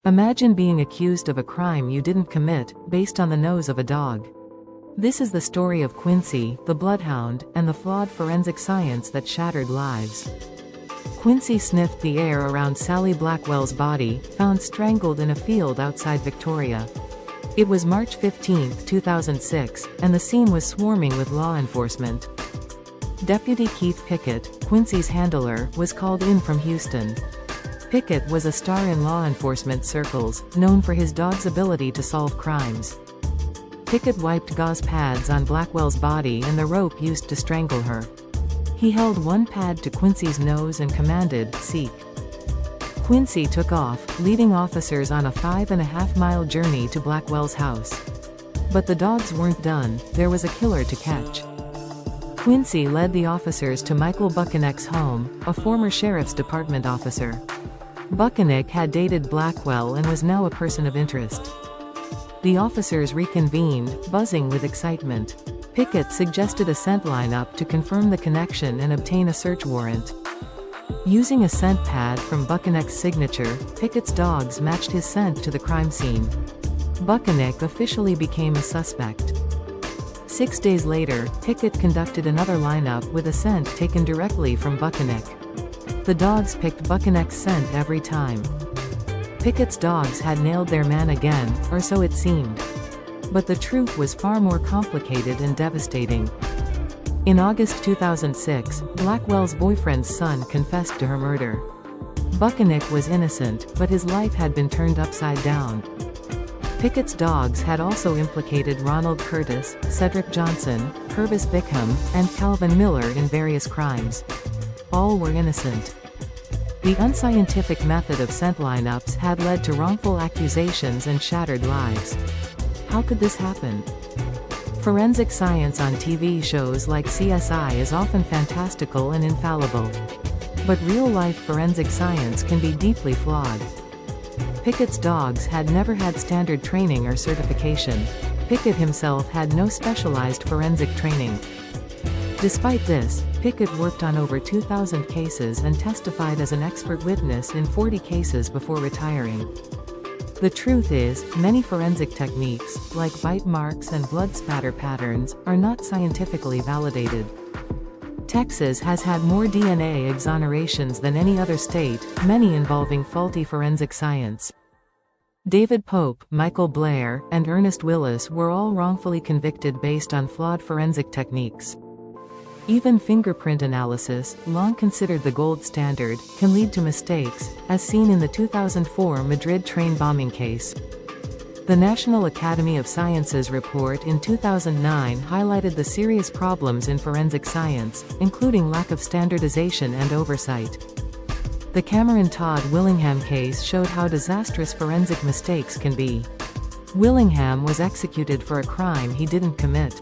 Imagine being accused of a crime you didn't commit, based on the nose of a dog. This is the story of Quincy, the bloodhound, and the flawed forensic science that shattered lives. Quincy sniffed the air around Sally Blackwell's body, found strangled in a field outside Victoria. It was March 15, 2006, and the scene was swarming with law enforcement. Deputy Keith Pickett, Quincy's handler, was called in from Houston. Pickett was a star in law enforcement circles, known for his dog's ability to solve crimes. Pickett wiped gauze pads on Blackwell's body and the rope used to strangle her. He held one pad to Quincy's nose and commanded, "Seek." Quincy took off, leading officers on a 5.5-mile journey to Blackwell's house. But the dogs weren't done, there was a killer to catch. Quincy led the officers to Michael Buchanek's home, a former sheriff's department officer. Buchanek had dated Blackwell and was now a person of interest. The officers reconvened, buzzing with excitement. Pickett suggested a scent lineup to confirm the connection and obtain a search warrant. Using a scent pad from Buchanek's signature, Pickett's dogs matched his scent to the crime scene. Buchanek officially became a suspect. 6 days later, Pickett conducted another lineup with a scent taken directly from Buchanek. The dogs picked Buchanek's scent every time. Pickett's dogs had nailed their man again, or so it seemed. But the truth was far more complicated and devastating. In August 2006, Blackwell's boyfriend's son confessed to her murder. Buchanek was innocent, but his life had been turned upside down. Pickett's dogs had also implicated Ronald Curtis, Cedric Johnson, Purvis Bickham, and Calvin Miller in various crimes. All were innocent. The unscientific method of scent lineups had led to wrongful accusations and shattered lives. How could this happen? Forensic science on TV shows like CSI is often fantastical and infallible. But real-life forensic science can be deeply flawed. Pickett's dogs had never had standard training or certification. Pickett himself had no specialized forensic training. Despite this, Pickett worked on over 2,000 cases and testified as an expert witness in 40 cases before retiring. The truth is, many forensic techniques, like bite marks and blood spatter patterns, are not scientifically validated. Texas has had more DNA exonerations than any other state, many involving faulty forensic science. David Pope, Michael Blair, and Ernest Willis were all wrongfully convicted based on flawed forensic techniques. Even fingerprint analysis, long considered the gold standard, can lead to mistakes, as seen in the 2004 Madrid train bombing case. The National Academy of Sciences report in 2009 highlighted the serious problems in forensic science, including lack of standardization and oversight. The Cameron Todd Willingham case showed how disastrous forensic mistakes can be. Willingham was executed for a crime he didn't commit.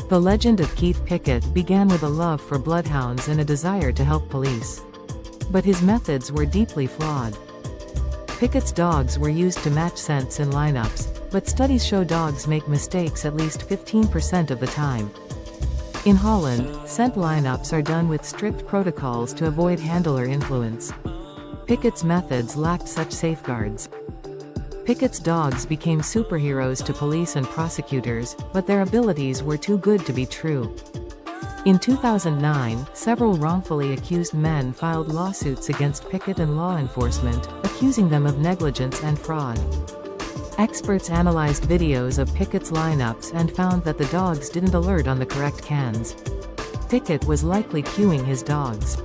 The legend of Keith Pickett began with a love for bloodhounds and a desire to help police. But his methods were deeply flawed. Pickett's dogs were used to match scents in lineups, but studies show dogs make mistakes at least 15% of the time. In Holland, scent lineups are done with strict protocols to avoid handler influence. Pickett's methods lacked such safeguards. Pickett's dogs became superheroes to police and prosecutors, but their abilities were too good to be true. In 2009, several wrongfully accused men filed lawsuits against Pickett and law enforcement, accusing them of negligence and fraud. Experts analyzed videos of Pickett's lineups and found that the dogs didn't alert on the correct cans. Pickett was likely cueing his dogs.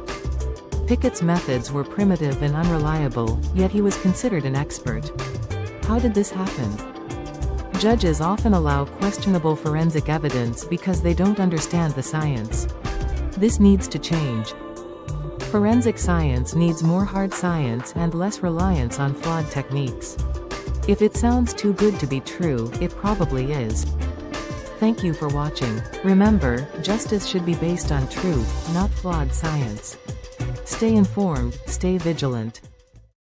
Pickett's methods were primitive and unreliable, yet he was considered an expert. How did this happen? Judges often allow questionable forensic evidence because they don't understand the science. This needs to change. Forensic science needs more hard science and less reliance on flawed techniques. If it sounds too good to be true, it probably is. Thank you for watching. Remember, justice should be based on truth, not flawed science. Stay informed, stay vigilant.